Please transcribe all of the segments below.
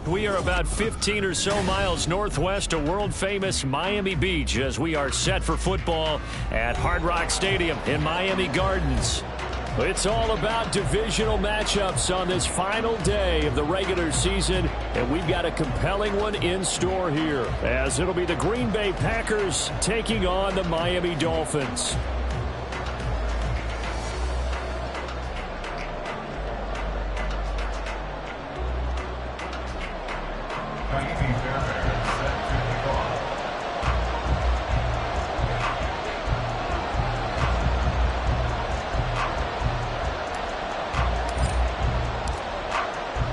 We are about 15 or so miles northwest of world-famous Miami Beach as we are set for football at Hard Rock Stadium in Miami Gardens. It's all about divisional matchups on this final day of the regular season, and we've got a compelling one in store here, as it'll be the Green Bay Packers taking on the Miami Dolphins.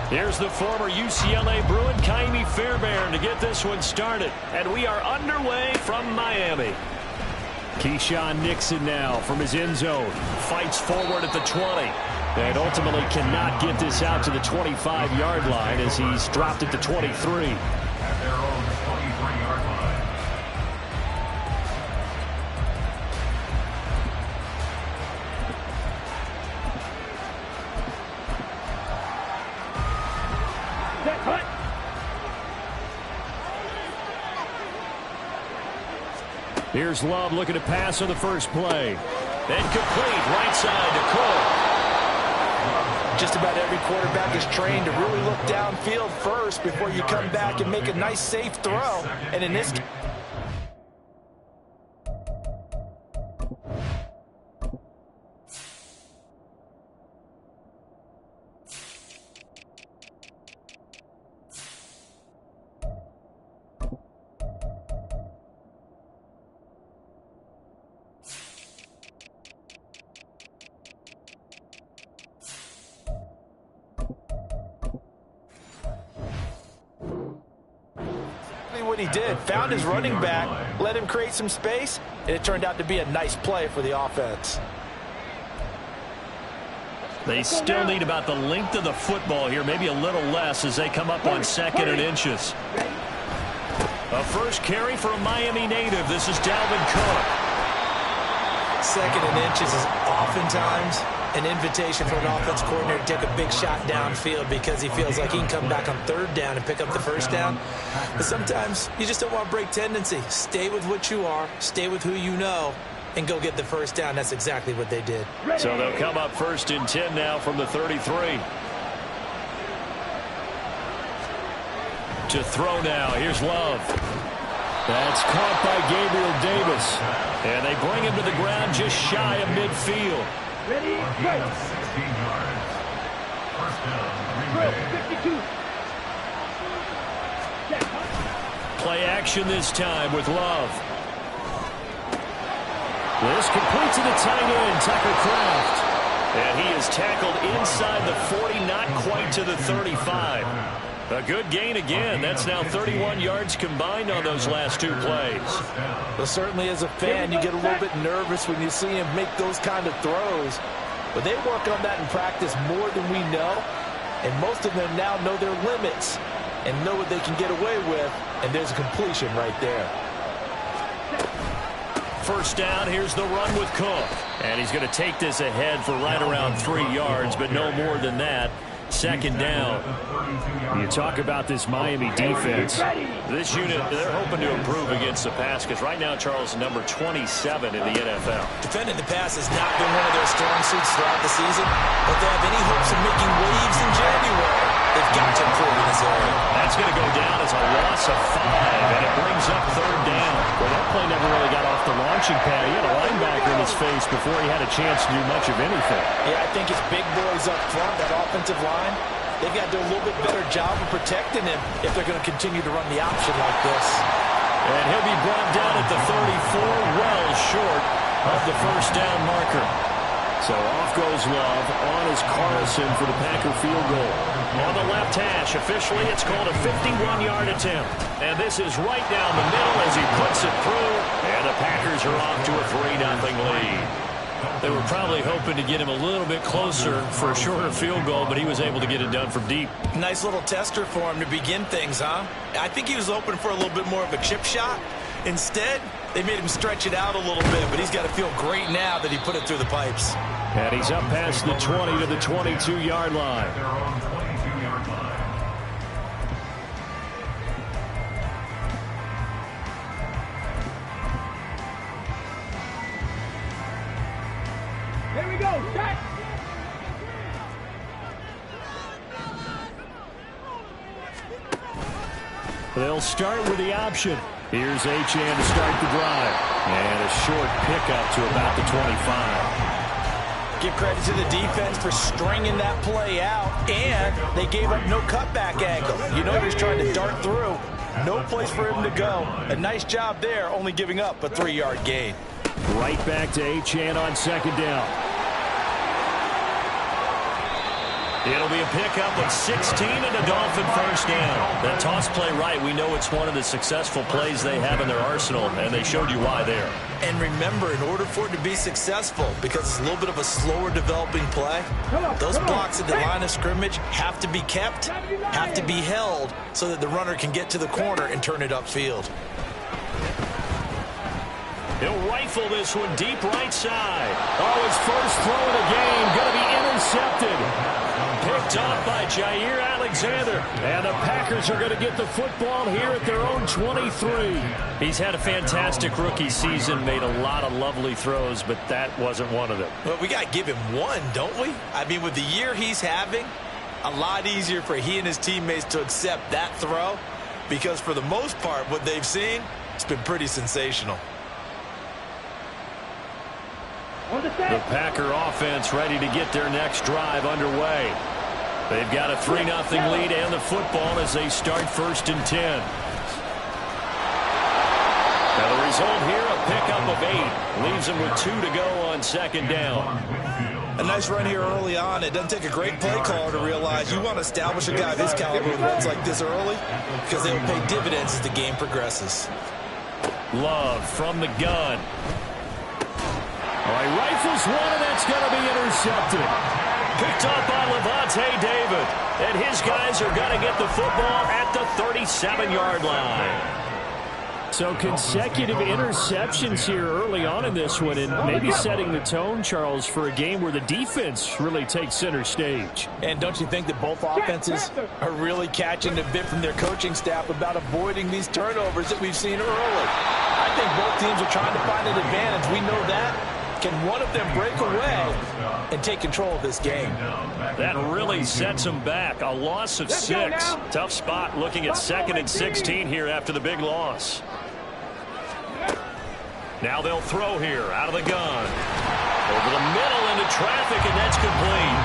Here's the former UCLA Bruin, Ka'imi Fairbairn, to get this one started. And we are underway from Miami. Keyshawn Nixon now from his end zone. Fights forward at the 20. And ultimately cannot get this out to the 25-yard line as he's dropped at the 23. At their own 23-yard line. Here's Love looking to pass on the first play. Then complete, right side to Cook. Just about every quarterback is trained to really look downfield first before you come back and make a nice, safe throw. And in this what he did, found his running back, let him create some space, and it turned out to be a nice play for the offense. They still need about the length of the football here, maybe a little less as they come up on 2nd and inches. A first carry for a Miami native. This is Dalvin Cook. 2nd and inches is oftentimes an invitation for an offense coordinator to take a big shot downfield because he feels like he can come back on 3rd down and pick up the 1st down. But sometimes you just don't want to break tendency. Stay with what you are, stay with who you know, and go get the 1st down. That's exactly what they did. So they'll come up 1st and 10 now from the 33. To throw now. Here's Love. That's caught by Gabriel Davis. And they bring him to the ground just shy of midfield. Ready, go. 16 yards. First down, Green Bay. 52. Play action this time with Love. This complete to the tight end, Tucker Kraft. And he is tackled inside the 40, not quite to the 35. A good gain again. That's now 31 yards combined on those last 2 plays. Well, certainly as a fan, you get a little bit nervous when you see him make those kind of throws. But they work on that in practice more than we know. And most of them now know their limits and know what they can get away with. And there's a completion right there. First down, here's the run with Cook. And he's going to take this ahead for right around 3 yards, but no more than that. 2nd down. You talk about this Miami defense. This unit, they're hoping to improve against the pass because right now, Charles, number 27 in the NFL. Defending the pass has not been one of their strong suits throughout the season, but they have any hopes of making waves in January. They've got to improve in this area. That's going to go down as a loss of 5, and it brings up 3rd down. Well, that play never really got off the launching pad. He had a linebacker in his face before he had a chance to do much of anything. Yeah, I think his big boys up front, that offensive line, they've got to do a little bit better job of protecting him if they're going to continue to run the option like this. And he'll be brought down at the 34, well short of the 1st down marker. So off goes Love. On is Carlson for the Packer field goal. On the left hash, officially it's called a 51-yard attempt. And this is right down the middle as he puts it through. And the Packers are off to a 3-0 lead. They were probably hoping to get him a little bit closer for a shorter field goal, but he was able to get it done from deep. Nice little tester for him to begin things, huh? I think he was hoping for a little bit more of a chip shot. Instead, they made him stretch it out a little bit, but he's got to feel great now that he put it through the pipes. And he's up past the 20 to the 22-yard line. They'll start with the option. Here's Achane to start the drive. And a short pickup to about the 25. Give credit to the defense for stringing that play out, and they gave up no cutback angle. You know he was trying to dart through. No place for him to go. A nice job there, only giving up a 3-yard gain. Right back to Achane on second down. It'll be a pickup of 16 and a Dolphin first down. That toss play right, we know it's one of the successful plays they have in their arsenal, and they showed you why there. And remember, in order for it to be successful, because it's a little bit of a slower developing play, those blocks at the line of scrimmage have to be kept, have to be held, so that the runner can get to the corner and turn it upfield. He'll rifle this one deep right side. Oh, his first throw of the game going to be intercepted. Picked off by Jair Alexander. And the Packers are going to get the football here at their own 23. He's had a fantastic rookie season, made a lot of lovely throws, but that wasn't one of them. Well, we got to give him one, don't we? I mean, with the year he's having, a lot easier for he and his teammates to accept that throw, because for the most part, what they've seen, it's been pretty sensational. The Packer offense ready to get their next drive underway. They've got a 3-0 lead and the football as they start 1st and 10. Now the result here, a pickup of 8. Leaves them with 2 to go on second down. A nice run here early on. It doesn't take a great play caller to realize you want to establish a guy of his caliber who runs like this early, because they will pay dividends as the game progresses. Love from the gun. All right, rifles one, and that's going to be intercepted. Picked up by Lavonte David. And his guys are going to get the football at the 37-yard line. So consecutive interceptions here early on in this one, and maybe setting the tone, Charles, for a game where the defense really takes center stage. And don't you think that both offenses are really catching a bit from their coaching staff about avoiding these turnovers that we've seen early? I think both teams are trying to find an advantage. We know that. Can one of them break away and take control of this game? That really sets them back. A loss of 6. Tough spot looking at 2nd and 16 here after the big loss. Now they'll throw here out of the gun. Over the middle into traffic, and that's complete.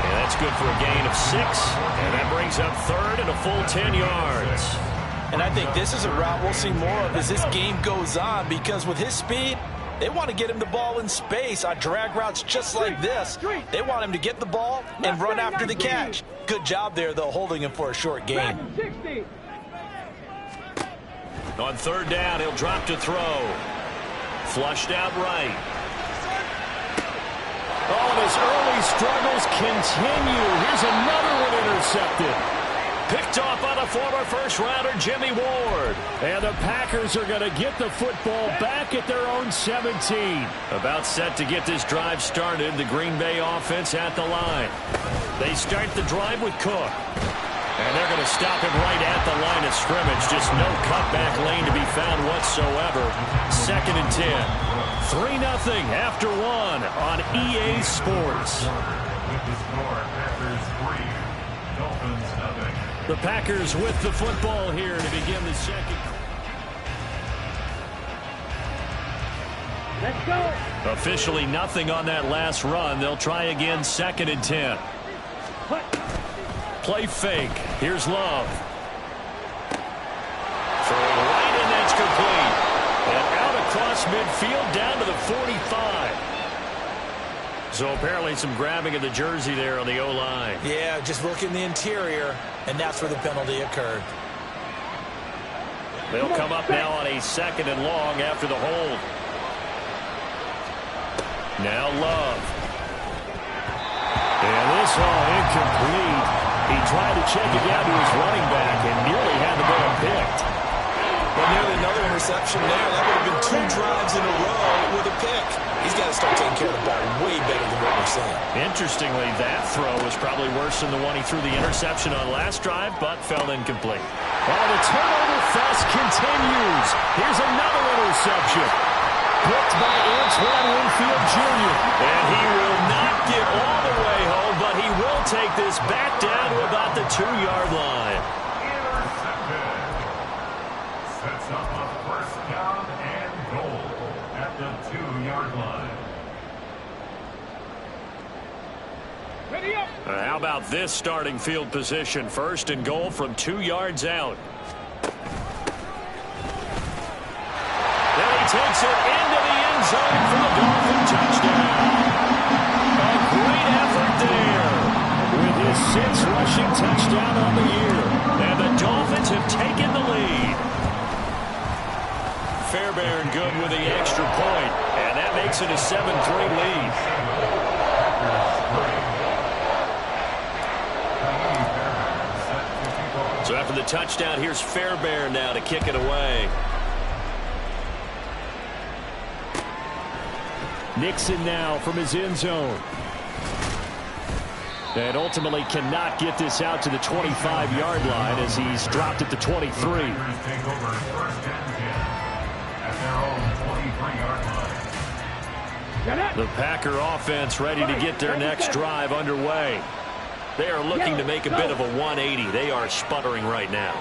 And that's good for a gain of 6. And that brings up 3rd and a full 10 yards. And I think this is a route we'll see more of as this game goes on, because with his speed, they want to get him the ball in space on drag routes just like this. They want him to get the ball and run after the catch. Good job there, though, holding him for a short gain. On 3rd down, he'll drop to throw. Flushed out right. Oh, and his early struggles continue. Here's another one intercepted. Picked off by the former first-rounder, Jimmy Ward. And the Packers are going to get the football back at their own 17. About set to get this drive started, the Green Bay offense at the line. They start the drive with Cook. And they're going to stop him right at the line of scrimmage. Just no cutback lane to be found whatsoever. 2nd and 10. 3-0 after 1 on EA Sports. The Packers with the football here to begin the second. Let's go. Officially nothing on that last run. They'll try again, 2nd and 10. Play fake. Here's Love. Throwing right, and that's complete. And out across midfield down to the 45. So apparently some grabbing of the jersey there on the O-line. Yeah, just look in the interior, and that's where the penalty occurred. They'll come up now on a 2nd and long after the hold. Now Love. And this all incomplete. He tried to check it down to his running back and nearly had the ball picked. Well, nearly another interception there. That would have been 2 drives in a row with a pick. He's got to start taking care of the ball way better than what we're seeing. Interestingly, that throw was probably worse than the one he threw the interception on last drive, but fell incomplete. Oh, the turnover fest continues. Here's another interception. Booked by Antoine Winfield Jr. And he will not get all the way home, but he will take this back down to about the 2-yard line. Intercepted. Sets up a first down and goal at the 2-yard line. How about this starting field position? First and goal from 2 yards out. Then he takes it into the end zone for the Dolphin touchdown. A great effort there with his 6th rushing touchdown on the year. And the Dolphins have taken the lead. Fairbairn good with the extra point, and that makes it a 7-3 lead. So after the touchdown, here's Fairbairn now to kick it away. Nixon now from his end zone. And ultimately cannot get this out to the 25-yard line as he's dropped at the 23. Take over first and 10 at their own 23-yard line. The Packer offense ready to get their next drive underway. They are looking to make a bit of a 180. They are sputtering right now.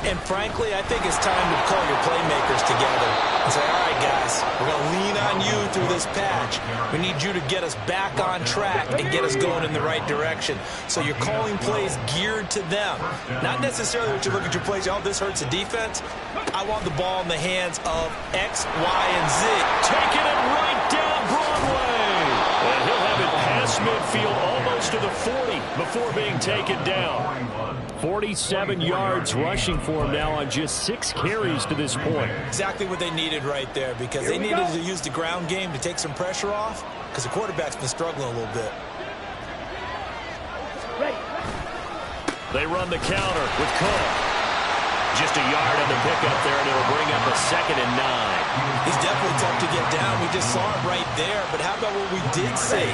And frankly, I think it's time to call your playmakers together and say, all right, guys, we're going to lean on you through this patch. We need you to get us back on track and get us going in the right direction. So you're calling plays geared to them. Not necessarily that you look at your plays, oh, this hurts the defense. I want the ball in the hands of X, Y, and Z. Taking it right down Broadway. And he'll have it past midfield almost to the 40 before being taken down. 47 yards rushing for him now on just 6 carries to this point. Exactly what they needed right there, because they needed to use the ground game to take some pressure off, because the quarterback's been struggling a little bit. They run the counter with Cook. Just a yard on the pickup there, and it'll bring up a 2nd and 9. He's definitely tough to get down. We just saw it right there. But how about what we did see?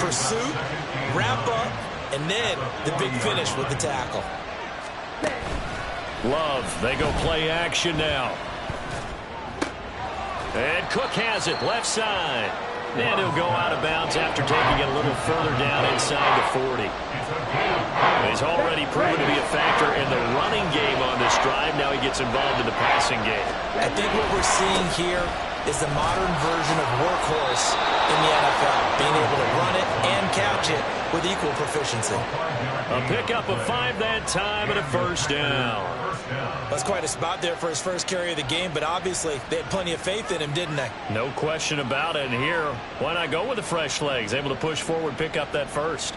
Pursuit, wrap up, and then the big finish with the tackle. Love, they go play action now. And Cook has it, left side. And he'll go out of bounds after taking it a little further down inside the 40. He's already proven to be a factor in the running game on this drive. Now he gets involved in the passing game. I think what we're seeing here is the modern version of workhorse in the NFL, being able to run it and catch it with equal proficiency. A pickup of 5 that time and a first down. That's quite a spot there for his first carry of the game, but obviously they had plenty of faith in him, didn't they? No question about it. And here, why not go with the fresh legs? Able to push forward, pick up that first.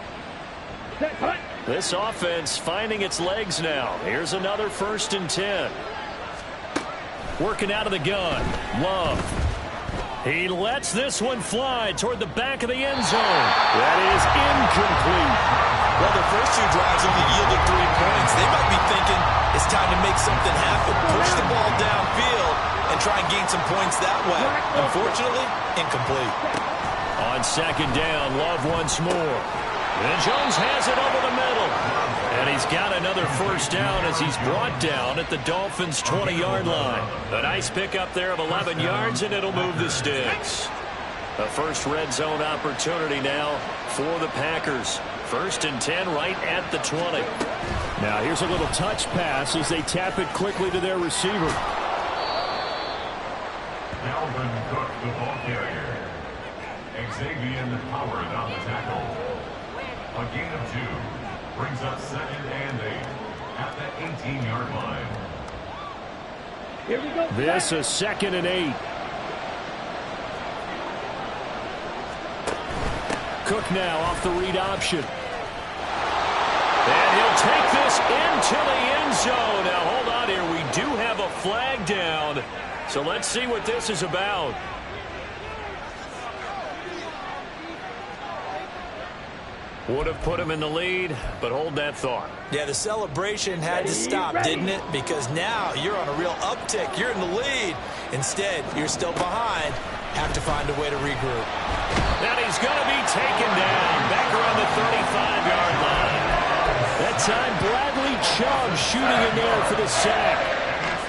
This offense finding its legs now. Here's another 1st and 10. Working out of the gun. Love. He lets this one fly toward the back of the end zone. That is incomplete. Well, the first 2 drives only yielded 3 points. They might be thinking it's time to make something happen. Push the ball downfield and try and gain some points that way. Unfortunately, incomplete. On 2nd down, Love once more. And Jones has it over the middle. And he's got another first down as he's brought down at the Dolphins' 20-yard line. A nice pickup there of 11 yards, and it'll move the sticks. A first red zone opportunity now for the Packers. 1st and 10 right at the 20. Now here's a little touch pass as they tap it quickly to their receiver. Dalvin Cook, the ball carrier. Xavier Howard on the tackle. A gain of 2 brings up 2nd and 8 at the 18-yard line. Here we go. This is 2nd and 8. Cook now off the read option. And he'll take this into the end zone. Now hold on here. We do have a flag down. So let's see what this is about. Would have put him in the lead, but hold that thought. Yeah, the celebration had to stop, didn't it? Because now you're on a real uptick. You're in the lead. Instead, you're still behind. Have to find a way to regroup. And he's going to be taken down back around the 35-yard line. That time, Bradley Chubb shooting in there for the sack.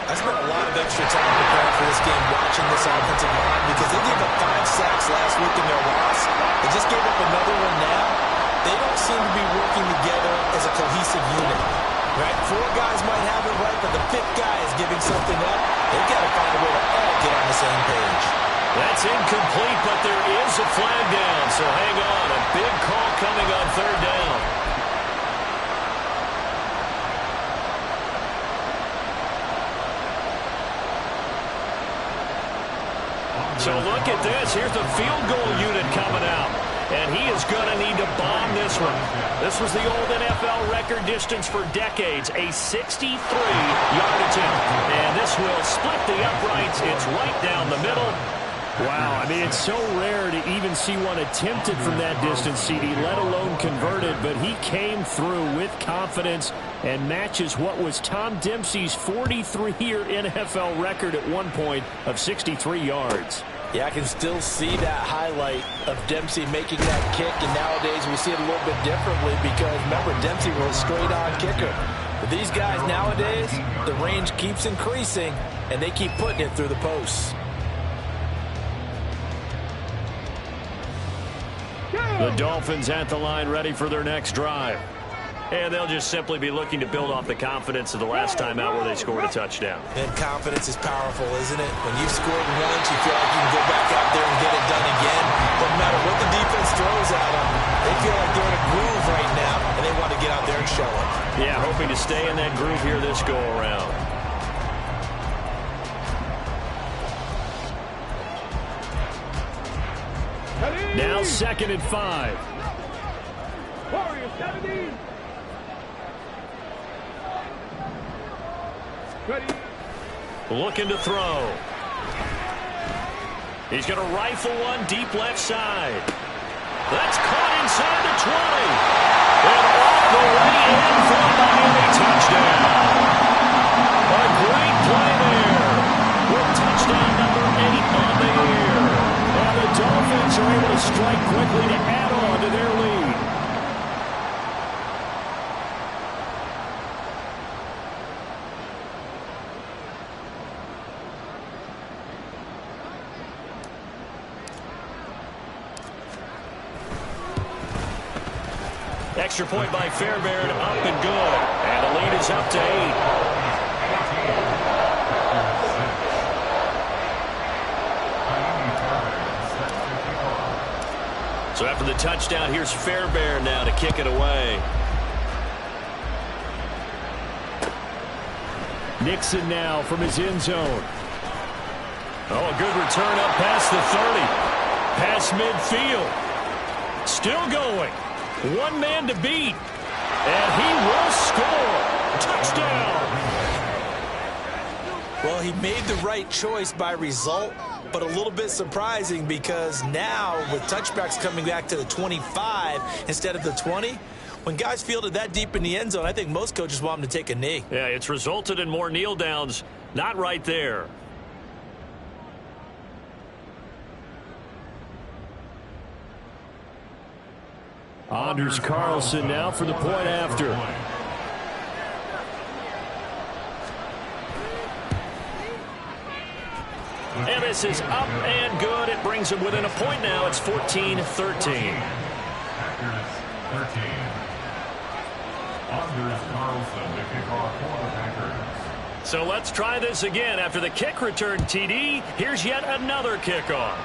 I spent a lot of extra time preparing for this game watching this offensive line because they gave up 5 sacks last week in their loss. They just gave up another one now. They don't seem to be working together as a cohesive unit. Right? 4 guys might have it right, but the 5th guy is giving something up. They've got to find a way to all get on the same page. That's incomplete, but there is a flag down, so hang on. A big call coming on 3rd down. So look at this. Here's the field goal unit coming out. And he is going to need to bomb this one. This was the old NFL record distance for decades, a 63-yard attempt. And this will split the uprights. It's right down the middle. Wow, I mean, it's so rare to even see one attempted from that distance, CD, let alone converted. But he came through with confidence and matches what was Tom Dempsey's 43-year NFL record at one point of 63 yards. Yeah, I can still see that highlight of Dempsey making that kick, and nowadays we see it a little bit differently because, remember, Dempsey was a straight-on kicker. But these guys nowadays, the range keeps increasing, and they keep putting it through the posts. The Dolphins at the line ready for their next drive. And they'll just simply be looking to build off the confidence of the last time out where they scored a touchdown. And confidence is powerful, isn't it? When you've scored once, you feel like you can go back out there and get it done again. No matter what the defense throws at them, they feel like they're in a groove right now, and they want to get out there and show it. Yeah, hoping to stay in that groove here this go-around. Now 2nd and 5. Warriors 70. Ready. Looking to throw. He's going to rifle one deep left side. That's caught inside the 20. And off the way in for a Miami touchdown. A great play there with touchdown number 8 on the year. And the Dolphins are able to strike quickly to add on to their lead. Extra point by Fairbairn, up and good. And the lead is up to 8. So after the touchdown, here's Fairbairn now to kick it away. Nixon now from his end zone. Oh, a good return up past the 30. Past midfield. Still going. One man to beat. And he will score. Touchdown. Well, he made the right choice by result, but a little bit surprising because now with touchbacks coming back to the 25 instead of the 20, when guys fielded that deep in the end zone, I think most coaches want them to take a knee. Yeah, it's resulted in more kneel downs. Not right there. Anders Carlson now for the point after. And this is up and good. It brings him within a point now. It's 14-13. Packers 13. Anders Carlson to kick off for the Packers. So let's try this again. After the kick return, TD, here's yet another kickoff.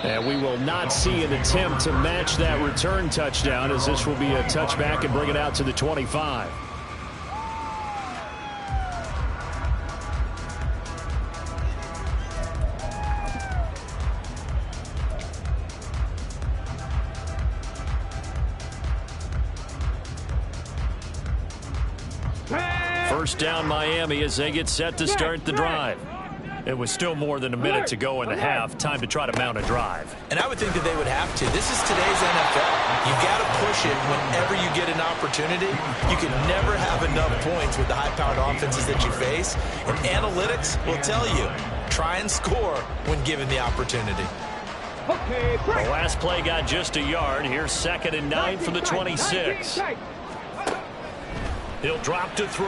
And we will not see an attempt to match that return touchdown, as this will be a touchback and bring it out to the 25. First down Miami as they get set to start the drive. It was still more than a minute to go in the half. Time to try to mount a drive. And I would think that they would have to. This is today's NFL. You've got to push it whenever you get an opportunity. You can never have enough points with the high-powered offenses that you face. And analytics will tell you, try and score when given the opportunity. The last play got just a yard. Here's 2nd and 9 from the 26. He'll drop to throw.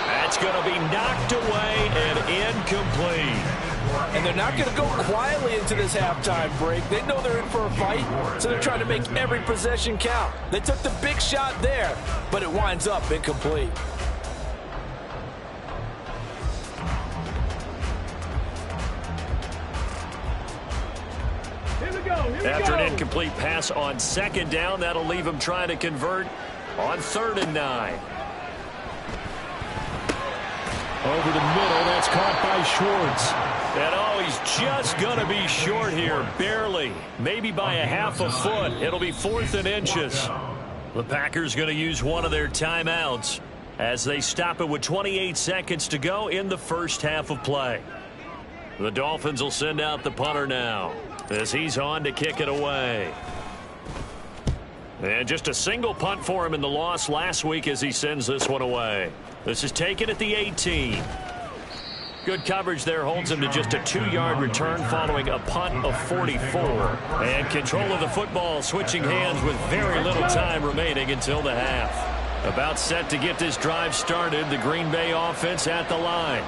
That's going to be knocked away and incomplete. And they're not going to go quietly into this halftime break. They know they're in for a fight, so they're trying to make every possession count. They took the big shot there, but it winds up incomplete. After an incomplete pass on second down, that'll leave him trying to convert on 3rd and 9. Over the middle, that's caught by Schwartz. And he's just going to be short here, barely. Maybe by a half a foot. It'll be 4th and inches. The Packers going to use one of their timeouts as they stop it with 28 seconds to go in the first half of play. The Dolphins will send out the punter now as he's on to kick it away. And just a single punt for him in the loss last week as he sends this one away. This is taken at the 18. Good coverage there holds him to just a 2-yard return following a punt of 44. And control of the football switching hands with very little time remaining until the half. About set to get this drive started, the Green Bay offense at the line.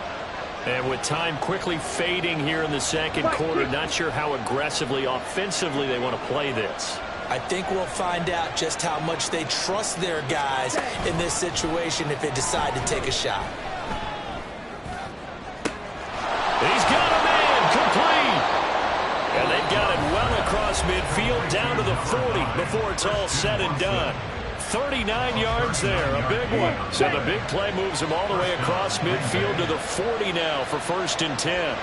And with time quickly fading here in the second quarter, not sure how aggressively, offensively they want to play this. I think we'll find out just how much they trust their guys in this situation if they decide to take a shot. He's got a man complete. And they've got it well across midfield down to the 40 before it's all said and done. 39 yards there, a big one. So the big play moves him all the way across midfield to the 40 now for 1st and 10.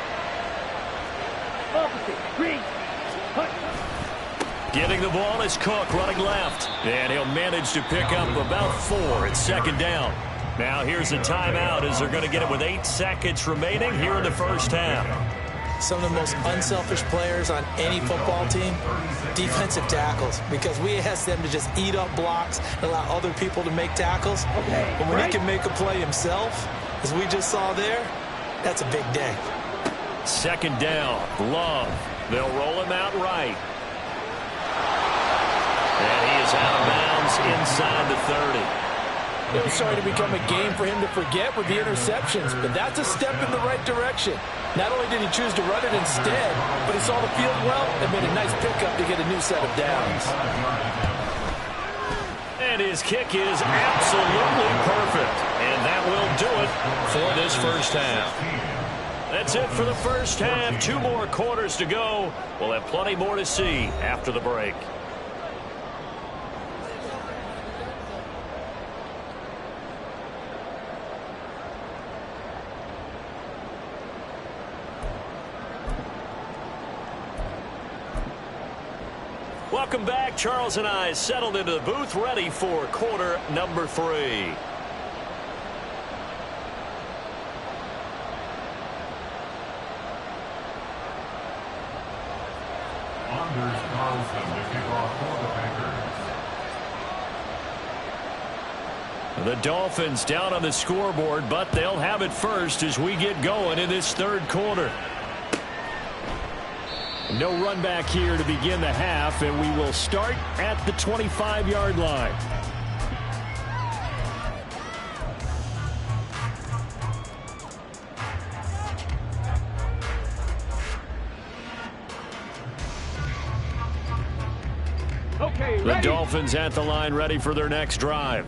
Getting the ball is Cook running left. And he'll manage to pick up about 4 at 2nd down. Now here's a timeout as they're going to get it with 8 seconds remaining here in the first half. Some of the most unselfish players on any football team, defensive tackles, because we ask them to just eat up blocks and allow other people to make tackles. But when he can make a play himself, as we just saw there, that's a big day. 2nd down, Love. They'll roll him out right. And he is out of bounds inside the 30. It was starting to become a game for him to forget with the interceptions, but that's a step in the right direction. Not only did he choose to run it instead, but he saw the field well and made a nice pickup to get a new set of downs. And his kick is absolutely perfect. And that will do it for this first half. That's it for the first half. 2 more quarters to go. We'll have plenty more to see after the break. Welcome back. Charles and I settled into the booth, ready for quarter number 3. Anders Carlson to kick off for the Packers. The Dolphins down on the scoreboard, but they'll have it first as we get going in this 3rd quarter. No run back here to begin the half, and we will start at the 25-yard line. The Dolphins at the line, ready for their next drive.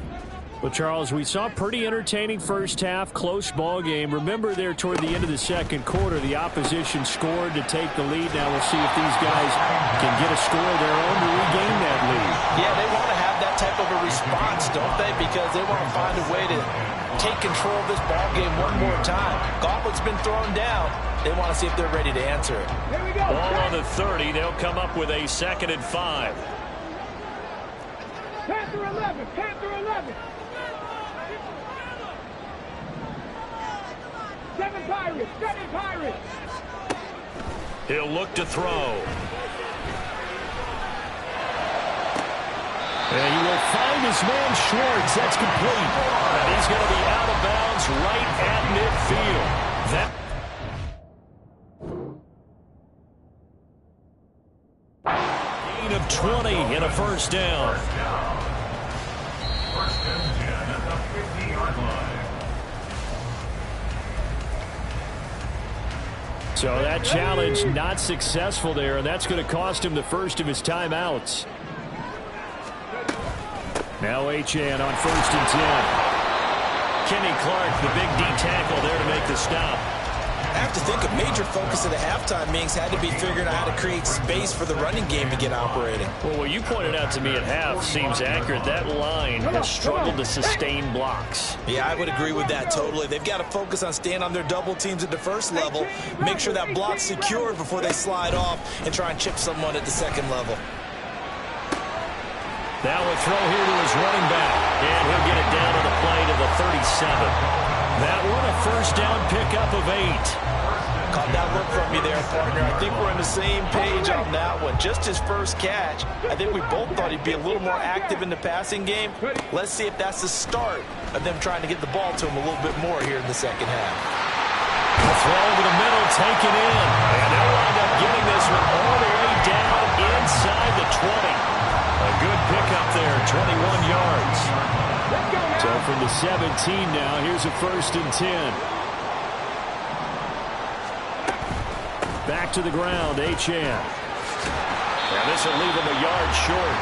Well, Charles, we saw a pretty entertaining first half, close ball game. Remember there toward the end of the second quarter, the opposition scored to take the lead. Now we'll see if these guys can get a score of their own to regain that lead. Yeah, they want to have that type of a response, don't they? Because they want to find a way to take control of this ball game one more time. Gauntlet's been thrown down. They want to see if they're ready to answer it. Here we go. Ball on the 30. They'll come up with a 2nd and 5. Panther 11. Panther 11. 7 Pirates. 7 Pirates. He'll look to throw. And he will find his man Schwartz. That's complete. And he's going to be out of bounds right at midfield. Gain of of 20 and a first down. First and 10 at the 50-yard line. So that challenge not successful there, and that's going to cost him the first of his timeouts. Now Achane on first and 10. Kenny Clark, the big D tackle there to make the stop. I have to think a major focus of the halftime meetings had to be figuring out how to create space for the running game to get operating. Well, what you pointed out to me at half seems accurate. That line has struggled to sustain blocks. Yeah, I would agree with that totally. They've got to focus on staying on their double teams at the first level, make sure that block's secured before they slide off and try and chip someone at the second level. Now a throw here to his running back, and he'll get it down to the play to the 37. That one a first down pickup of 8. Caught that look from me there, partner. I think we're on the same page on that one. Just his first catch. I think we both thought he'd be a little more active in the passing game. Let's see if that's the start of them trying to get the ball to him a little bit more here in the second half. The throw over the middle, taken in. And they'll wind up getting this one all the way down inside the 20. A good pickup there, 21 yards. So from the 17 now, here's a first and 10. Back to the ground, Achane. Now this will leave him a yard short.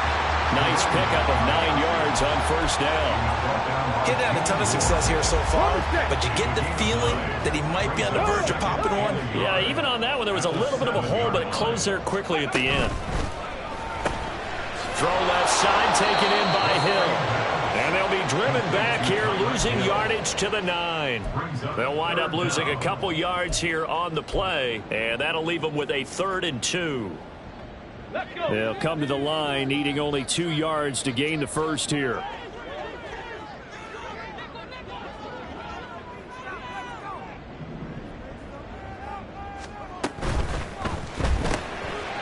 Nice pickup of 9 yards on first down. Getting had a ton of success here so far, but you get the feeling that he might be on the verge of popping one. Yeah, even on that one, there was a little bit of a hole, but it closed there quickly at the end. Throw left side, taken in by Hill. And they'll be driven back here, losing yardage to the 9. They'll wind up losing a couple yards here on the play, and that'll leave them with a 3rd and 2. They'll come to the line, needing only 2 yards to gain the first here.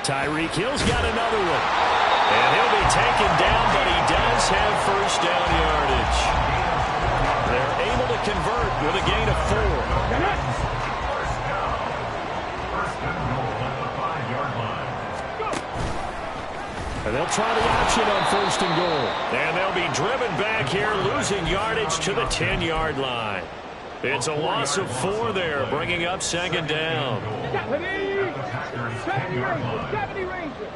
Tyreek Hill's got another one. And he'll be taken down, but he does have first down yardage. They're able to convert with a gain of 4. First down. First and goal at the 5-yard line. And they'll try the option on first and goal. And they'll be driven back here, losing yardage to the 10-yard line. It's a loss of 4 there, bringing up second down. 70 Rangers.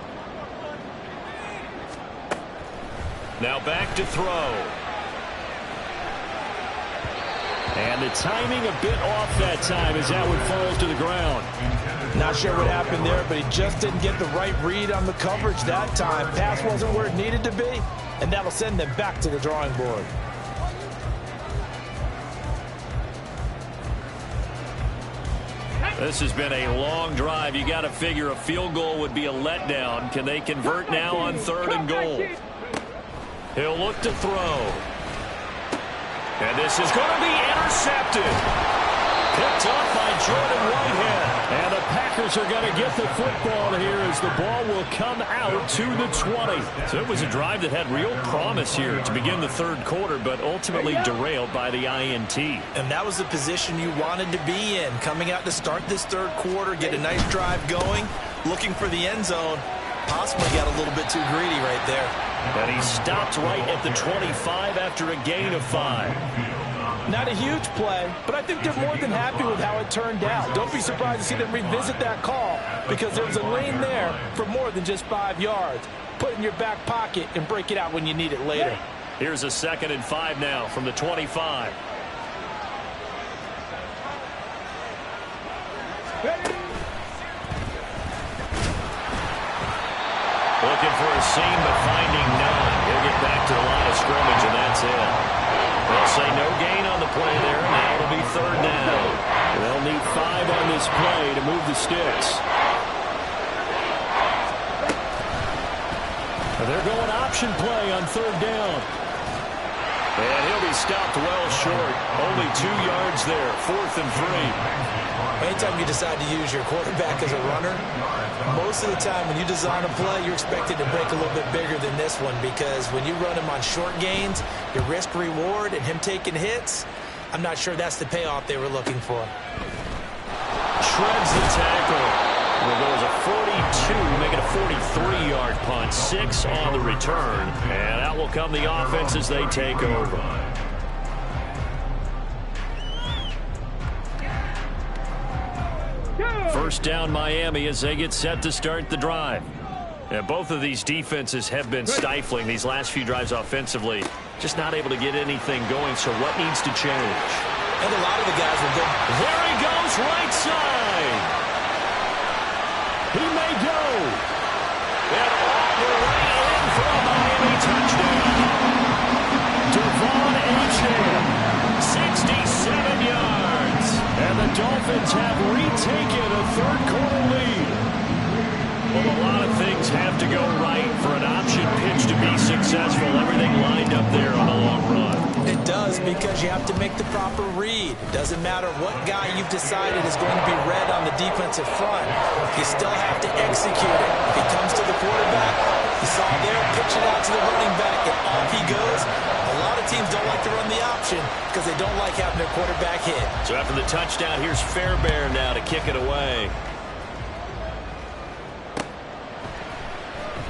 Now back to throw. And the timing a bit off that time as that one falls to the ground. Not sure what happened there, but he just didn't get the right read on the coverage that time. Pass wasn't where it needed to be, and that'll send them back to the drawing board. This has been a long drive. You got to figure a field goal would be a letdown. Can they convert now on 3rd and goal? He'll look to throw. And this is going to be intercepted. Picked up by Jordan Whitehead. And the Packers are going to get the football here as the ball will come out to the 20. So it was a drive that had real promise here to begin the 3rd quarter, but ultimately derailed by the INT. And that was the position you wanted to be in. Coming out to start this 3rd quarter, get a nice drive going, looking for the end zone. Possibly got a little bit too greedy right there. And he stopped right at the 25 after a gain of 5. Not a huge play, but I think they're more than happy with how it turned out. Don't be surprised to see them revisit that call because there was a lane there for more than just 5 yards. Put it in your back pocket and break it out when you need it later. Here's a 2nd and 5 now from the 25. Looking for a seam, but finding none. He'll get back to the line of scrimmage, and that's it. They'll say no gain on the play there. Now it'll be 3rd down. They'll need 5 on this play to move the sticks. They're going option play on 3rd down. And he'll be stopped well short. Only 2 yards there. 4th and 3. Anytime you decide to use your quarterback as a runner, most of the time when you design a play, you're expected to break a little bit bigger than this one because when you run him on short gains, your risk-reward and him taking hits, I'm not sure that's the payoff they were looking for. Shreds the tackle. Well, there was a 2, make it a 43-yard punt, 6 on the return. And out will come the offense as they take over. First down Miami as they get set to start the drive. And both of these defenses have been stifling these last few drives offensively. Just not able to get anything going, so what needs to change? And a lot of the guys will go. There he goes, right side. He may go. And all the way in for a Miami touchdown. Devon Achane, 67 yards. And the Dolphins have retaken a third-quarter lead. Well, a lot of things have to go right for an option pitch to be successful. Everything lined up there on the long run. It does, because you have to make the proper read. It doesn't matter what guy you've decided is going to be read on the defensive front. You still have to execute it. If he comes to the quarterback, you saw there, pitch it out to the running back, and off he goes. A lot of teams don't like to run the option because they don't like having their quarterback hit. So after the touchdown, here's Fairbairn now to kick it away.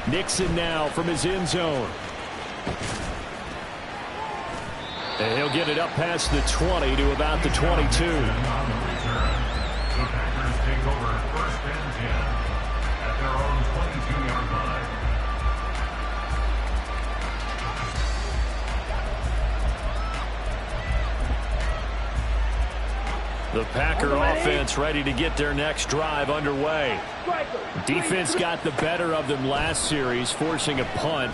Nixon now from his end zone. And he'll get it up past the 20 to about the 22. On the return, the Packers take over 1st and 10 at their own 22-yard line. The Packer offense ready to get their next drive underway. Defense got the better of them last series, forcing a punt.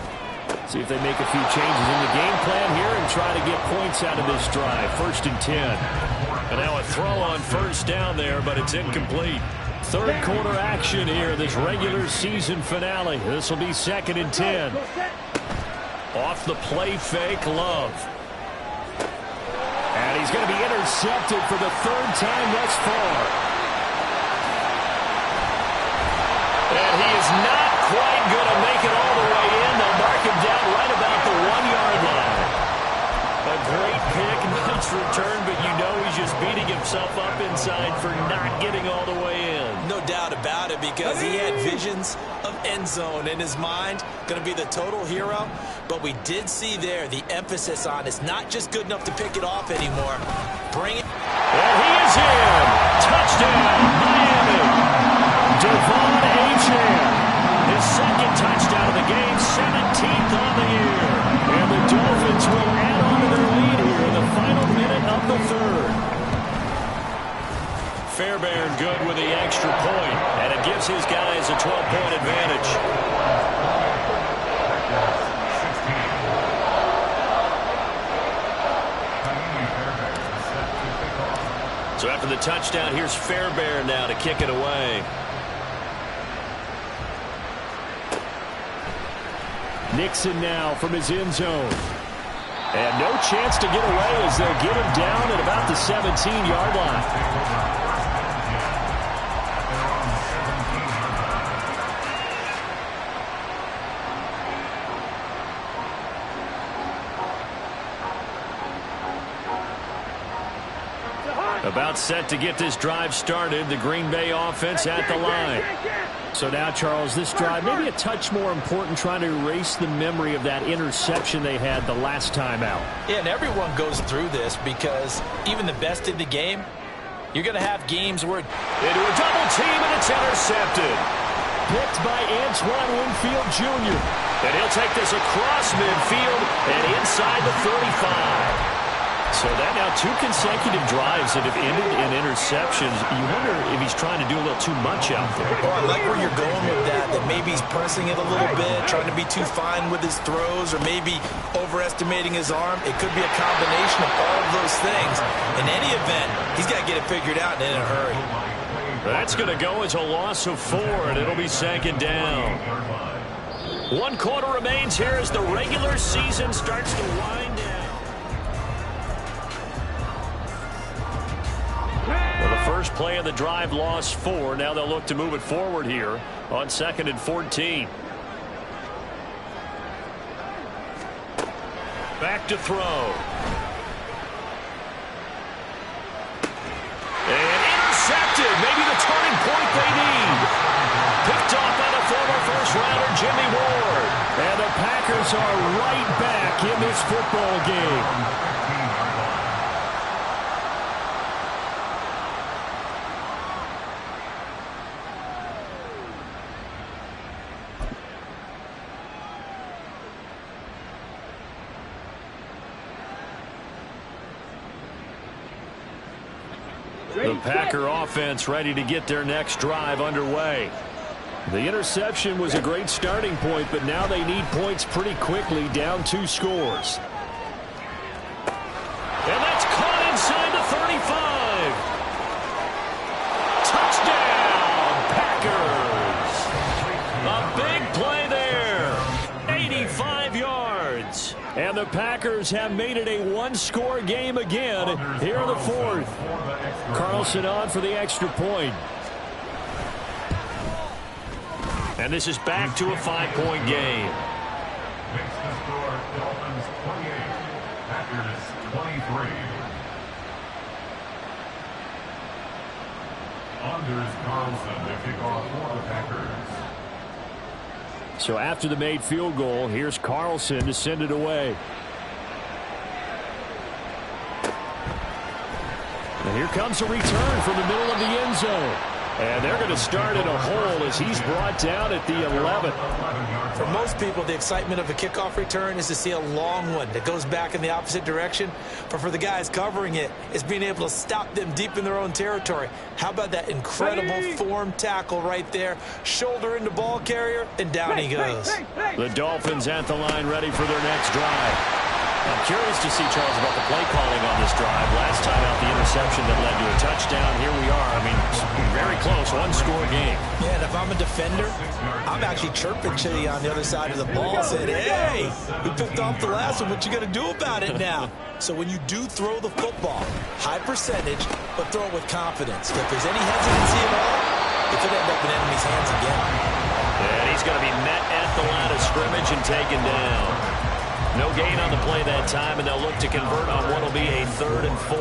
See if they make a few changes in the game plan here and try to get points out of this drive. 1st and 10. And now a throw on 1st down there, but it's incomplete. Third quarter action here, this regular season finale. This will be 2nd and 10. Off the play fake, Love. And he's going to be intercepted for the 3rd time thus far. And he is not quite going to make it all the way in. They'll mark him down right about the 1-yard line. A great pick, nice return, but you know he's just beating himself up inside for not getting all the way in. No doubt about it, because he had visions of end zone in his mind. Going to be the total hero. But we did see there the emphasis on it's not just good enough to pick it off anymore. Bring it. And he is in. Touchdown, Miami. Devon Achane. His 2nd touchdown of the game, 17th on the year. And the Dolphins will add on to their lead here in the final minute of the 3rd. Fairbairn good with the extra point, and it gives his guys a 12-point advantage. So after the touchdown, here's Fairbairn now to kick it away. Nixon now from his end zone. And no chance to get away as they'll get him down at about the 17-yard line. About set to get this drive started. The Green Bay offense at the line. So now, Charles, this drive maybe a touch more important, trying to erase the memory of that interception they had the last time out. Yeah, and everyone goes through this, because even the best in the game, you're going to have games where into a double team, and it's intercepted. Picked by Antoine Winfield Jr. And he'll take this across midfield and inside the 35. So that now 2 consecutive drives that have ended in interceptions. You wonder if he's trying to do a little too much out there. Oh, I like where you're going with that maybe he's pressing it a little bit, trying to be too fine with his throws, or maybe overestimating his arm. It could be a combination of all of those things. In any event, he's got to get it figured out and in a hurry. That's going to go as a loss of 4, and it'll be 2nd down. 1 quarter remains here as the regular season starts to wind down. Well, the first play of the drive lost 4. Now they'll look to move it forward here on 2nd and 14. Back to throw. And intercepted. Maybe the turning point they need. Picked off by Packers are right back in this football game. The Packer offense ready to get their next drive underway. The interception was a great starting point, but now they need points pretty quickly, down 2 scores. And that's caught inside the 35. Touchdown, Packers. A big play there. 85 yards. And the Packers have made it a 1-score game again here in the 4th. Carlson on for the extra point. And this is back to a 5-point game. Makes the score Dolphins 28, Packers 23. Anders Carlson to kick off for the Packers. So after the made field goal, here's Carlson to send it away. And here comes a return from the middle of the end zone. And they're going to start in a hole as he's brought down at the 11th. For most people, the excitement of a kickoff return is to see a long one that goes back in the opposite direction. But for the guys covering it, it's being able to stop them deep in their own territory. How about that incredible form tackle right there? Shoulder into ball carrier, and down he goes. The Dolphins at the line ready for their next drive. I'm curious to see, Charles, about the play calling on this drive. Last time out, the interception that led to a touchdown. Here we are. I mean, very close, 1-score game. Yeah, and if I'm a defender, I'm actually chirping Chitty on the other side of the ball, saying, hey, we picked off the last one. What you going to do about it now? So when you do throw the football, high percentage, but throw it with confidence. If there's any hesitancy at all, it could end up in enemy's hands again. And he's going to be met at the line of scrimmage and taken down. No gain on the play that time, and they'll look to convert on what will be a 3rd and 4.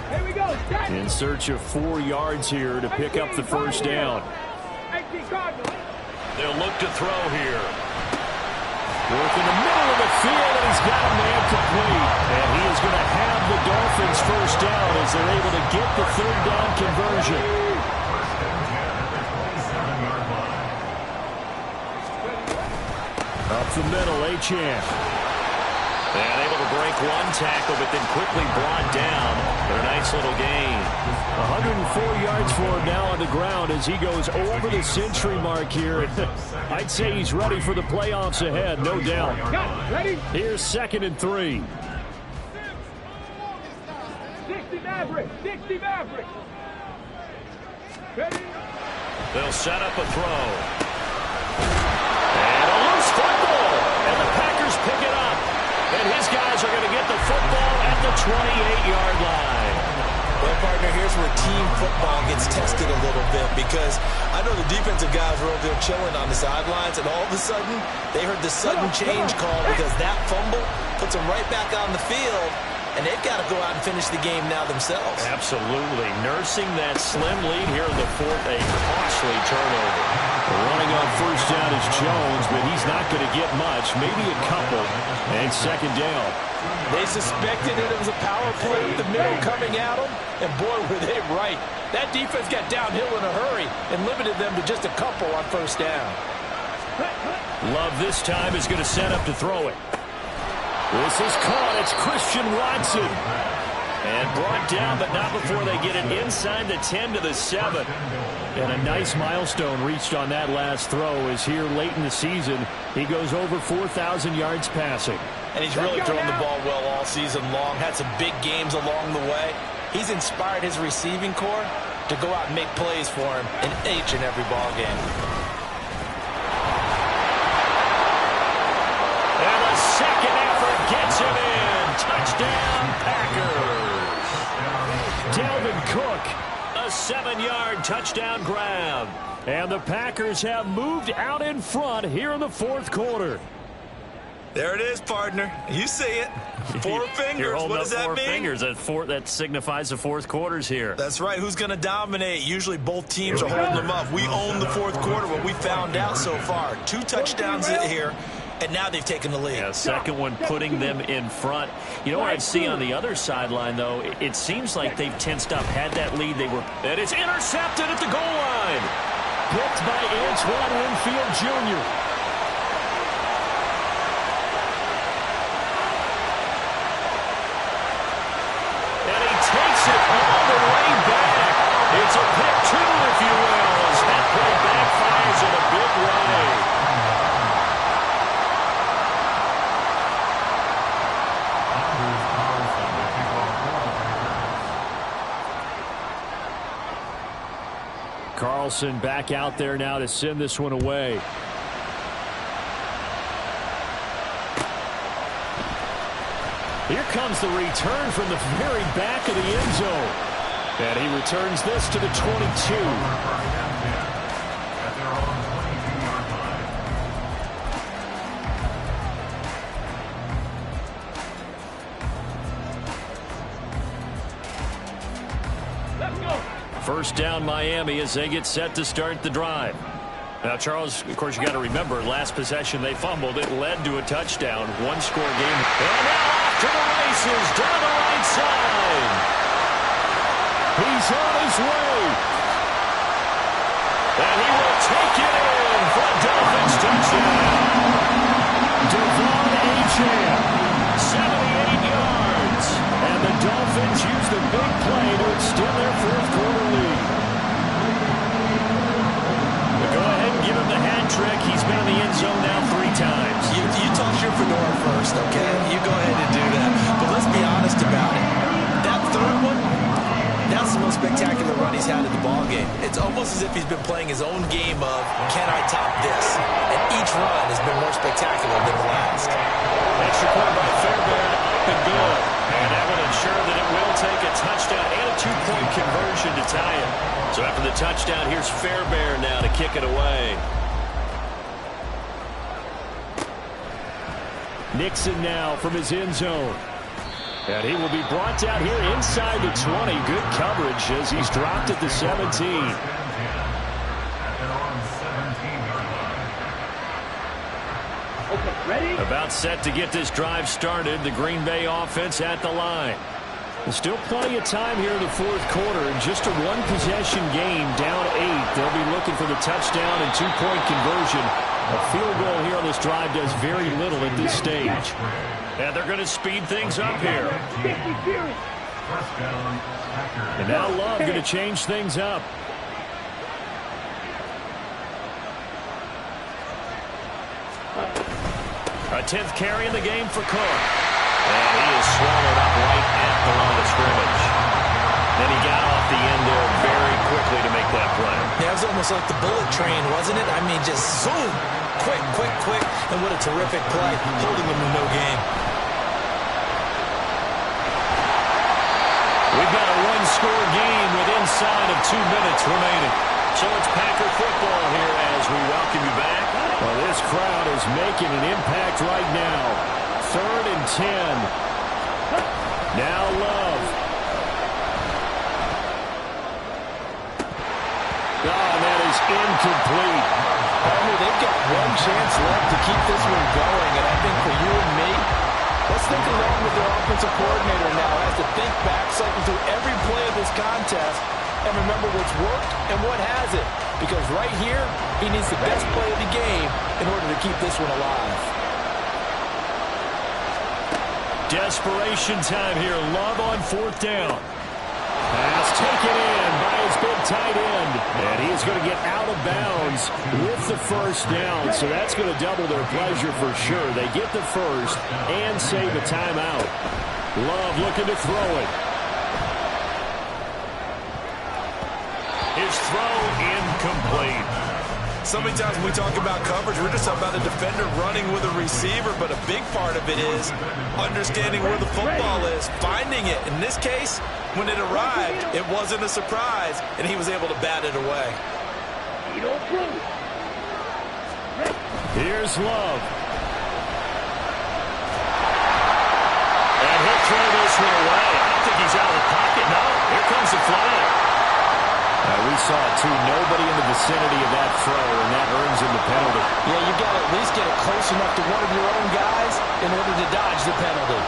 Here we go. In search of 4 yards here to pick up the first down. They'll look to throw here. Work in the middle of the field, and he's got a man complete. And he is going to have the Dolphins first down as they're able to get the 3rd down conversion. Up the middle, Achane. And able to break 1 tackle, but then quickly brought down. But a nice little gain. 104 yards for him now on the ground as he goes over the century mark here. I'd say he's ready for the playoffs ahead, no doubt. Ready? Here's 2nd and 3. 60 Maverick. 60 Maverick. Ready? They'll set up a throw. And a loose football. And the Packers pick it up. And his guys are going to get the football at the 28-yard line. Well, partner, here's where team football gets tested a little bit, because I know the defensive guys were over there chilling on the sidelines, and all of a sudden, they heard the sudden change call because that fumble puts them right back on the field, and they've got to go out and finish the game now themselves. Absolutely. Nursing that slim lead here in the 4th, a costly turnover. Running on first down is Jones, but he's not going to get much, maybe a couple, and 2nd down. They suspected it was a power play with the middle coming at them, and boy, were they right. That defense got downhill in a hurry and limited them to just a couple on first down. Love this time is going to set up to throw it. This is caught. It's Christian Watson. And brought down, but not before they get it inside the 10 to the 7. And a nice milestone reached on that last throw as here late in the season, he goes over 4,000 yards passing. And he's really thrown the ball well all season long, had some big games along the way. He's inspired his receiving corps to go out and make plays for him in each and every ball game. And a second effort gets him in. Touchdown, Packers. Dalvin Cook, a 7-yard touchdown grab. And the Packers have moved out in front here in the 4th quarter. There it is, partner. You see it. 4 fingers. You're holding What does that up 4 mean? fingers. That signifies the fourth quarter's here. That's right. Who's going to dominate? Usually both teams are holding them up. We own the fourth quarter, what we found out so far. 2 touchdowns here, and now they've taken the lead. Yeah, second one putting them in front. You know what I'd see on the other sideline, though? It seems like they've tensed up, had that lead. And it's intercepted at the goal line. Picked by Antoine Winfield Jr. It's a pick, too, if you will, as that play backfires in a big way. Carlson back out there now to send this one away. Here comes the return from the very back of the end zone. And he returns this to the 22. Let's go. First down Miami as they get set to start the drive. Now, Charles, of course, you got to remember, last possession they fumbled. It led to a touchdown, 1-score game. And now off to the races down the right side. He's on his way. And he will take it in for a Dolphins touchdown. Devon Achane, 78 yards. And the Dolphins use the big play to extend their fourth quarter lead. But go ahead and give him the hat trick. He's been in the end zone now 3 times. You toss your fedora first, okay? You go ahead and do that. But let's be honest about it. That third one, that's the most spectacular run he's had in the ballgame. It's almost as if he's been playing his own game of, can I top this? And each run has been more spectacular than the last. Extra point by Fairbairn, up and good. And that will ensure that it will take a touchdown and a 2-point conversion to tie it. So after the touchdown, here's Fairbairn now to kick it away. Nixon now from his end zone. And he will be brought down here inside the 20. Good coverage as he's dropped at the 17. Okay, ready? About set to get this drive started. The Green Bay offense at the line. There's still plenty of time here in the fourth quarter. Just a 1-possession game, down 8. They'll be looking for the touchdown and 2-point conversion. A field goal here on this drive does very little at this stage. And they're going to speed things up here. And now Love going to change things up. A 10th carry in the game for Cook. And he is swallowed up right at the line of scrimmage. Then he got off the end there very quickly to make that play. Yeah, it was almost like the bullet train, wasn't it? I mean, just zoom. Quick, quick, quick. And what a terrific play, holding them to no gain. We've got a 1-score game with inside of 2 minutes remaining. So it's Packer football here as we welcome you back. Well, this crowd is making an impact right now. 3rd and 10. Now Love. Oh, and that is incomplete. They've got one chance left to keep this one going, and I think for you and me, let's think along with their offensive coordinator now. Has to think back, cycle through every play of this contest, and remember what's worked and what hasn't. Because right here, he needs the best play of the game in order to keep this one alive. Desperation time here. Love on 4th down. Pass taken in by his big tight end. And he is going to get out of bounds with the first down. So that's going to double their pleasure for sure. They get the first and save a timeout. Love looking to throw it. His throw incomplete. So many times when we talk about coverage, we're just talking about a defender running with a receiver, but a big part of it is understanding where the football is, finding it. In this case, when it arrived, it wasn't a surprise, and he was able to bat it away. Here's Love. this one away. I don't think he's out of the pocket. No, here comes the flag. We saw it, too. Nobody in the vicinity of that throw, and that earns him the penalty. Yeah, you've got to at least get it close enough to one of your own guys in order to dodge the penalty.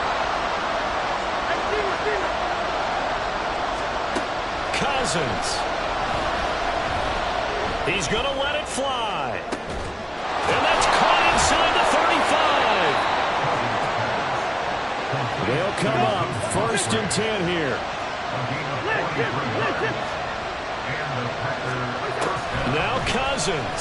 Cousins. He's going to let it fly. And that's caught inside the 35. They'll come up 1st and 10 here. Now Cousins.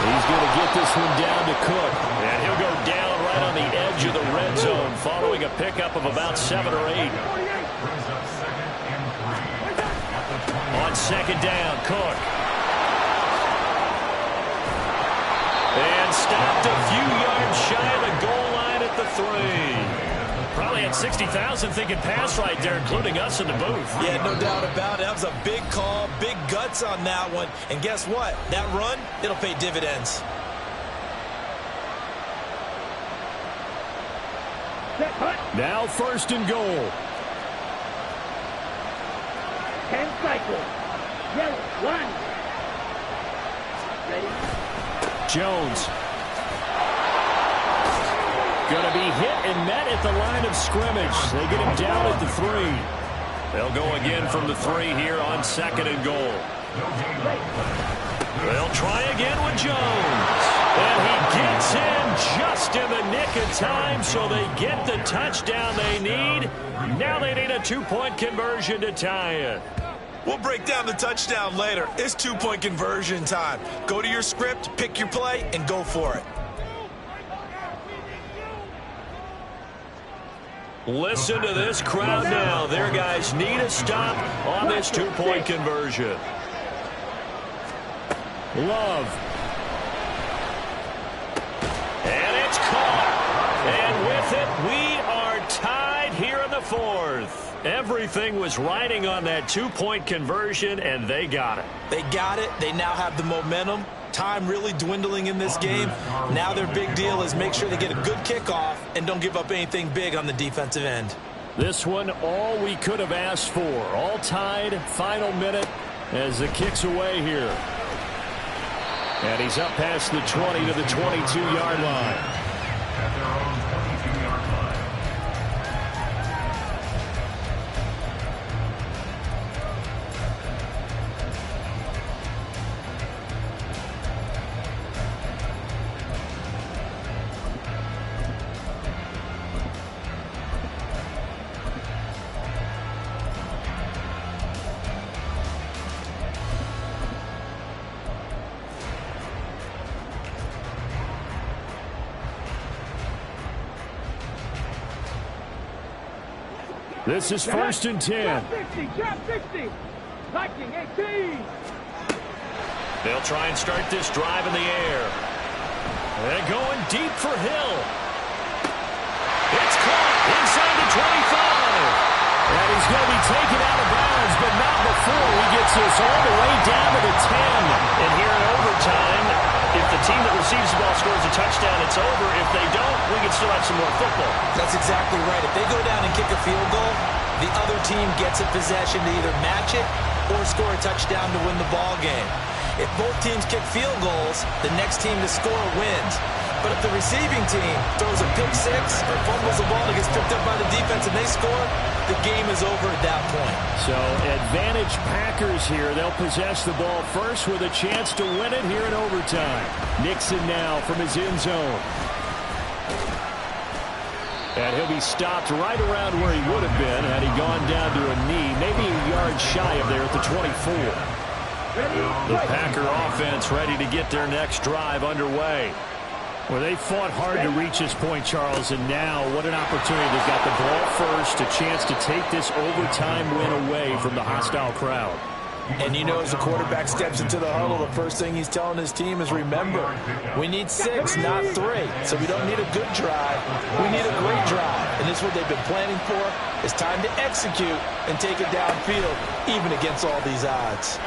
He's going to get this one down to Cook. And he'll go down right on the edge of the red zone following a pickup of about 7 or 8. On 2nd down, Cook. And stopped a few yards shy of the goal line at the 3. Probably had 60,000 thinking pass right there, including us in the booth. Yeah, no doubt about it. That was a big call, big guts on that one. And guess what? That run, it'll pay dividends. Now 1st and goal. 10 cycles. Yellow, 1. Ready? Jones. Going to be hit and met at the line of scrimmage. They get him down at the 3. They'll go again from the 3 here on 2nd and goal. They'll try again with Jones. And he gets in just in the nick of time, so they get the touchdown they need. Now they need a 2-point conversion to tie it. We'll break down the touchdown later. It's 2-point conversion time. Go to your script, pick your play, and go for it. Listen to this crowd now. Their guys need a stop on this 2-point conversion. Love. And it's caught. And with it, we are tied here in the 4th. Everything was riding on that 2-point conversion, and they got it. They got it. They now have the momentum. Time really dwindling in this game. Now their big deal is make sure they get a good kickoff and don't give up anything big on the defensive end. This one, all we could have asked for. All tied, final minute as the kick's away here. And he's up past the 20 to the 22-yard line. At their own 22-yard line. This is 1st and 10. Trap 60. Viking 18. They'll try and start this drive in the air. They're going deep for Hill. It's caught inside the 25. And he's going to be taken out of bounds, but not before he gets this all the way down to the 10. And here in overtime, if the team that receives the ball scores a touchdown, it's over. If they don't, we can still have some more football. That's exactly right. If they go down and kick a field goal, the other team gets a possession to either match it or score a touchdown to win the ball game. If both teams kick field goals, the next team to score wins. But if the receiving team throws a pick six or fumbles the ball that gets picked up by the defense and they score, the game is over at that point. So advantage Packers here. They'll possess the ball first with a chance to win it here in overtime. Nixon now from his end zone. And he'll be stopped right around where he would have been had he gone down to a knee, maybe a yard shy of there at the 24. The Packer offense ready to get their next drive underway. Well, they fought hard to reach this point, Charles, and now what an opportunity. They've got the ball first, a chance to take this overtime win away from the hostile crowd. And you know, as the quarterback steps into the huddle, the first thing he's telling his team is, remember, we need 6, not 3. So we don't need a good drive. We need a great drive. And this is what they've been planning for. It's time to execute and take it downfield, even against all these odds.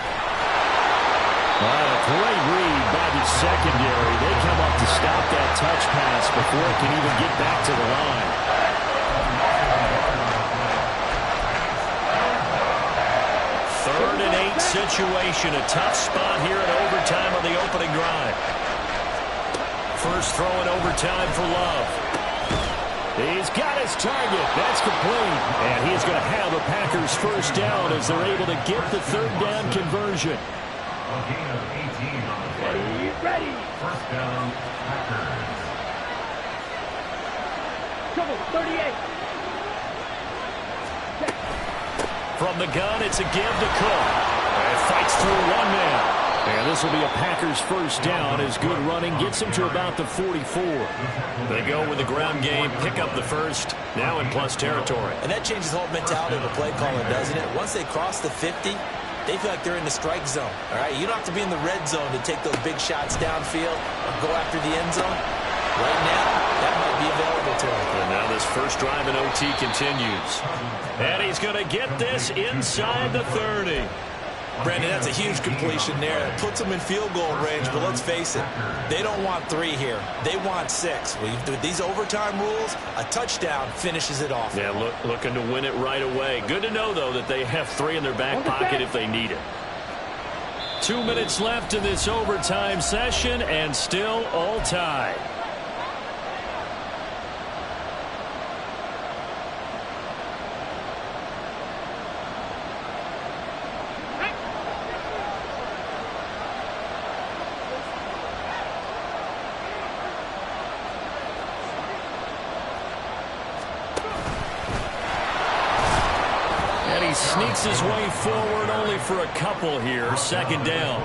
A great read by the secondary. They come up to stop that touch pass before it can even get back to the line. tight situation, a tough spot here in overtime on the opening drive. First throw in overtime for Love. He's got his target. That's complete. And he's going to have a Packers first down as they're able to get the third down conversion. A gain of 18 on the play. Ready. First down, Packers. Trouble, 38. From the gun, it's a give to Cook. And fights through one man. And this will be a Packers first down as good running gets them to about the 44. They go with the ground game, pick up the first, now in plus territory. And that changes the whole mentality of a play caller, doesn't it? Once they cross the 50, they feel like they're in the strike zone. All right, you don't have to be in the red zone to take those big shots downfield or go after the end zone. Right now, that might be available to him. And now this first drive in OT continues. And he's going to get this inside the 30. Brandon, that's a huge completion there. It puts them in field goal range, but let's face it, they don't want 3 here. They want 6. With these overtime rules, a touchdown finishes it off. Yeah, looking to win it right away. Good to know, though, that they have 3 in their back pocket if they need it. 2 minutes left in this overtime session, and still all tied. Sneaks his way forward only for a couple here. Second down.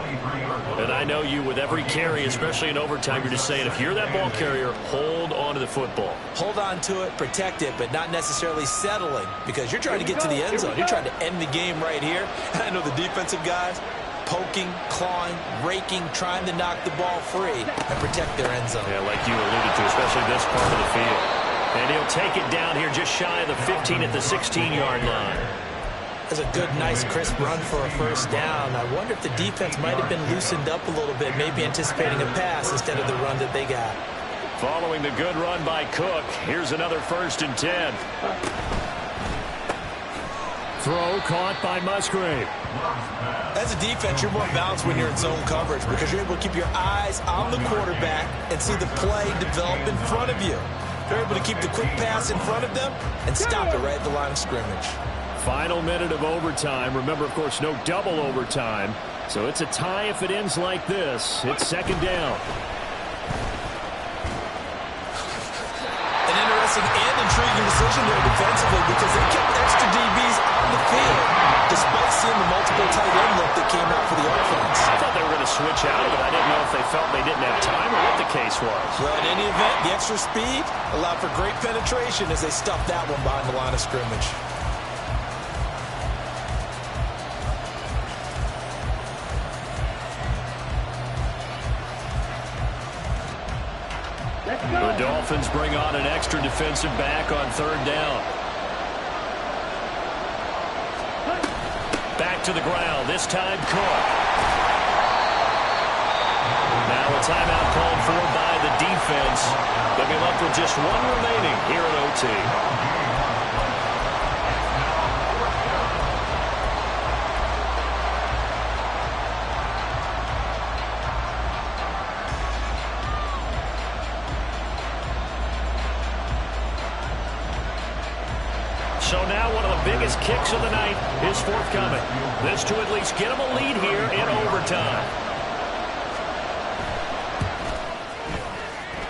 And I know you with every carry, especially in overtime, you're just saying if you're that ball carrier, hold on to the football. Hold on to it, protect it, but not necessarily settling because you're trying to get to the end zone. You're trying to end the game right here. And I know the defensive guys poking, clawing, raking, trying to knock the ball free and protect their end zone. Yeah, like you alluded to, especially this part of the field. And he'll take it down here just shy of the 15 at the 16-yard line. That's a good, nice, crisp run for a first down. I wonder if the defense might have been loosened up a little bit, maybe anticipating a pass instead of the run that they got. Following the good run by Cook, here's another 1st and 10. Throw caught by Musgrave. As a defense, you're more balanced when you're in zone coverage because you're able to keep your eyes on the quarterback and see the play develop in front of you. They're able to keep the quick pass in front of them and stop it right at the line of scrimmage. Final minute of overtime. Remember, of course, no double overtime. So it's a tie if it ends like this. It's second down. An interesting and intriguing decision there defensively because they kept extra DBs on the field despite seeing the multiple tight end look that came out for the offense. I thought they were going to switch out, but I didn't know if they felt they didn't have time or what the case was. Well, in any event, the extra speed allowed for great penetration as they stuffed that one behind the line of scrimmage. The Dolphins bring on an extra defensive back on third down. Back to the ground, this time Cook. Now a timeout called for by the defense. They'll be left with just one remaining here at OT. So now one of the biggest kicks of the night is forthcoming. This to at least get them a lead here in overtime.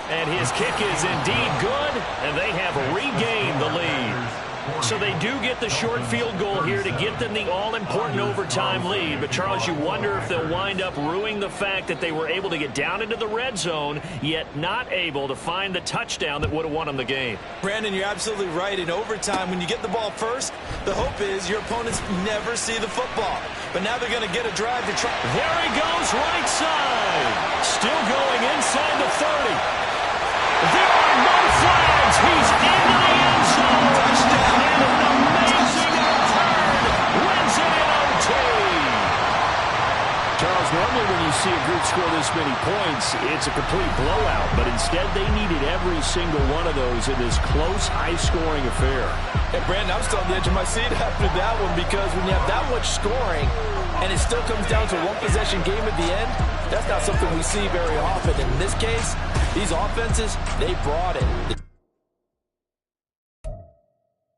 And his kick is indeed good, and they have regained the lead. So they do get the short field goal here to get them the all-important overtime lead. But, Charles, you wonder if they'll wind up ruining the fact that they were able to get down into the red zone, yet not able to find the touchdown that would have won them the game. Brandon, you're absolutely right. In overtime, when you get the ball first, the hope is your opponents never see the football. But now they're going to get a drive to try. There he goes, right side. Still going inside the 30. There are no flags. He's into the end zone. Touchdown. And an amazing return. Wins it in OT. Charles, normally when you see a group score this many points, it's a complete blowout. But instead, they needed every single one of those in this close, high-scoring affair. Hey, Brandon, I'm still on the edge of my seat after that one because when you have that much scoring, and it still comes down to a one-possession game at the end, that's not something we see very often. In this case, these offenses, they brought it.